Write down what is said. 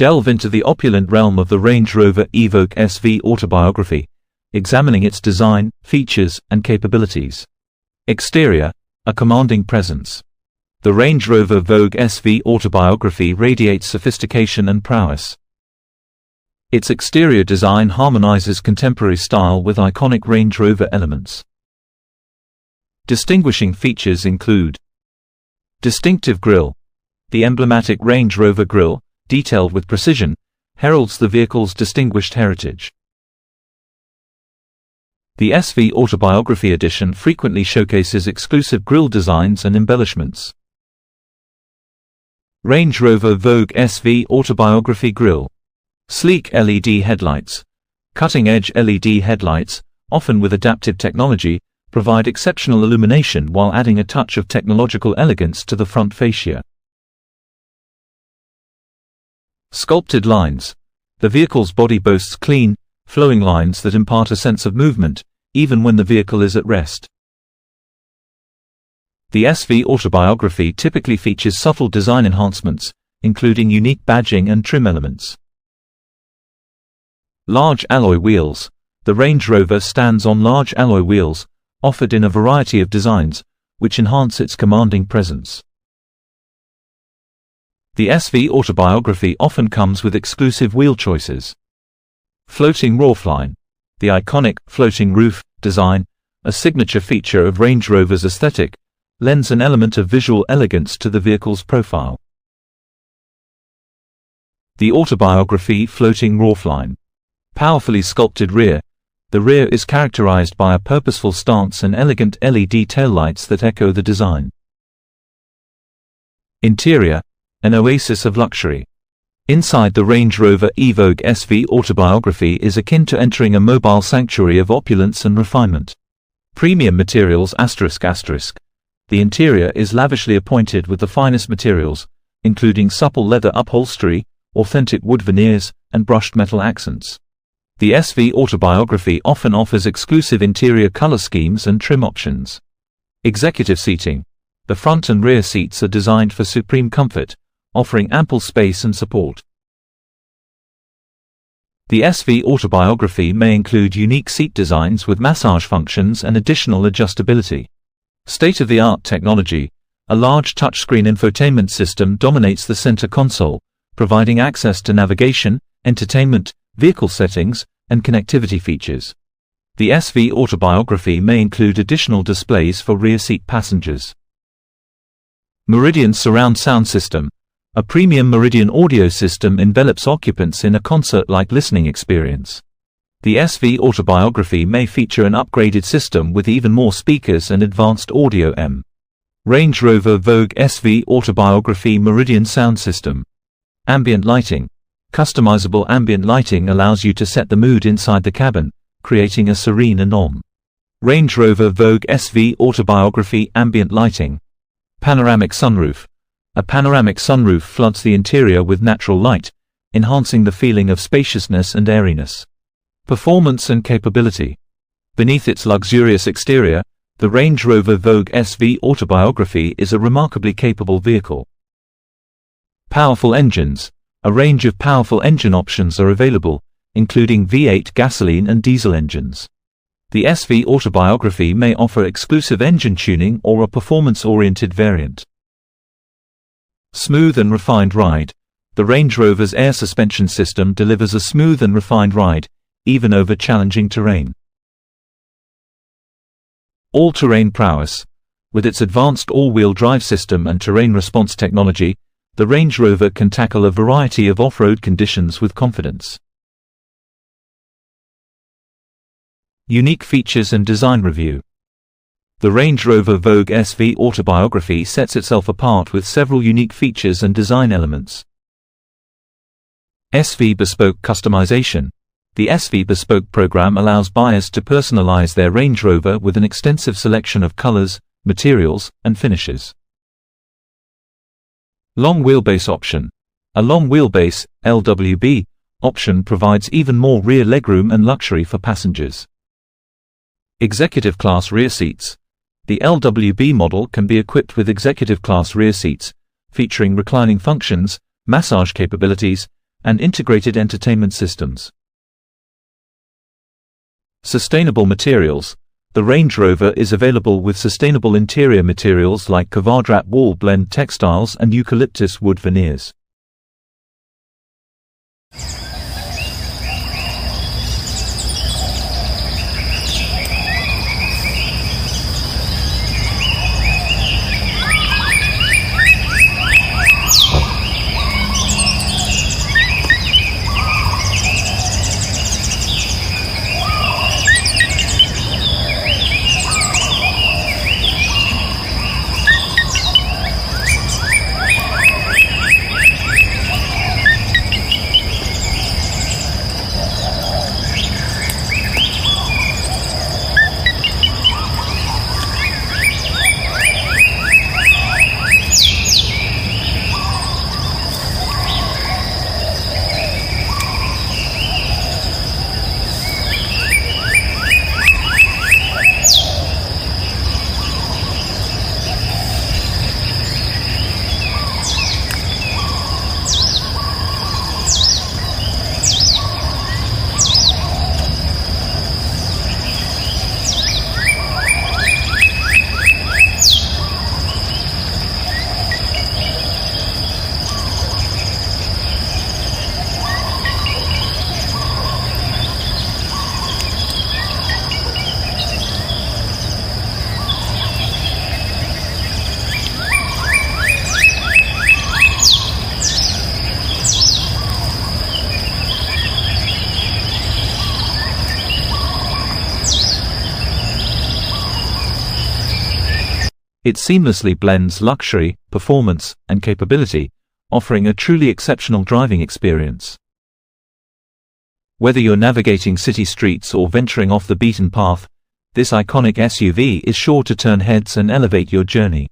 Delve into the opulent realm of the Range Rover Vogue SV autobiography, examining its design, features, and capabilities. Exterior, a commanding presence. The Range Rover Vogue SV autobiography radiates sophistication and prowess. Its exterior design harmonizes contemporary style with iconic Range Rover elements. Distinguishing features include distinctive grille. The emblematic Range Rover grille, detailed with precision, heralds the vehicle's distinguished heritage. The SV Autobiography Edition frequently showcases exclusive grille designs and embellishments. Range Rover Vogue SV Autobiography Grille. Sleek LED headlights. Cutting-edge LED headlights, often with adaptive technology, provide exceptional illumination while adding a touch of technological elegance to the front fascia. Sculpted lines. The vehicle's body boasts clean, flowing lines that impart a sense of movement, even when the vehicle is at rest. The SV Autobiography typically features subtle design enhancements, including unique badging and trim elements. Large alloy wheels. The Range Rover stands on large alloy wheels, offered in a variety of designs, which enhance its commanding presence. The SV Autobiography often comes with exclusive wheel choices. Floating roofline. The iconic floating roof design, a signature feature of Range Rover's aesthetic, lends an element of visual elegance to the vehicle's profile. The Autobiography floating roofline. Powerfully sculpted rear. The rear is characterized by a purposeful stance and elegant LED taillights that echo the design. Interior, an oasis of luxury. Inside the Range Rover Vogue SV Autobiography is akin to entering a mobile sanctuary of opulence and refinement. Premium materials ***. The interior is lavishly appointed with the finest materials, including supple leather upholstery, authentic wood veneers, and brushed metal accents. The SV Autobiography often offers exclusive interior color schemes and trim options. Executive seating. The front and rear seats are designed for supreme comfort, offering ample space and support. The SV Autobiography may include unique seat designs with massage functions and additional adjustability. State-of-the-art technology. A large touchscreen infotainment system dominates the center console, providing access to navigation, entertainment, vehicle settings, and connectivity features. The SV Autobiography may include additional displays for rear seat passengers. Meridian surround sound system. A premium Meridian audio system envelops occupants in a concert-like listening experience. The SV Autobiography may feature an upgraded system with even more speakers and advanced audio Range Rover Vogue SV Autobiography Meridian sound system. Ambient lighting. Customizable ambient lighting allows you to set the mood inside the cabin, creating a serene anom. Range Rover Vogue SV Autobiography ambient lighting. Panoramic sunroof. A panoramic sunroof floods the interior with natural light, enhancing the feeling of spaciousness and airiness. Performance and capability. Beneath its luxurious exterior, the Range Rover Vogue SV Autobiography is a remarkably capable vehicle. Powerful engines. A range of powerful engine options are available, including V8 gasoline and diesel engines. The SV Autobiography may offer exclusive engine tuning or a performance-oriented variant. Smooth and refined ride. The Range Rover's air suspension system delivers a smooth and refined ride, even over challenging terrain. All-terrain prowess. With its advanced all-wheel drive system and terrain response technology, the Range Rover can tackle a variety of off-road conditions with confidence. Unique features and design review. The Range Rover Vogue SV Autobiography sets itself apart with several unique features and design elements. SV Bespoke customization. The SV Bespoke program allows buyers to personalize their Range Rover with an extensive selection of colors, materials, and finishes. Long wheelbase option. A long wheelbase (LWB) option provides even more rear legroom and luxury for passengers. Executive class rear seats. The LWB model can be equipped with executive class rear seats, featuring reclining functions, massage capabilities, and integrated entertainment systems. Sustainable materials. The Range Rover is available with sustainable interior materials like Kavadrap wall blend textiles and eucalyptus wood veneers. It seamlessly blends luxury, performance, and capability, offering a truly exceptional driving experience. Whether you're navigating city streets or venturing off the beaten path, this iconic SUV is sure to turn heads and elevate your journey.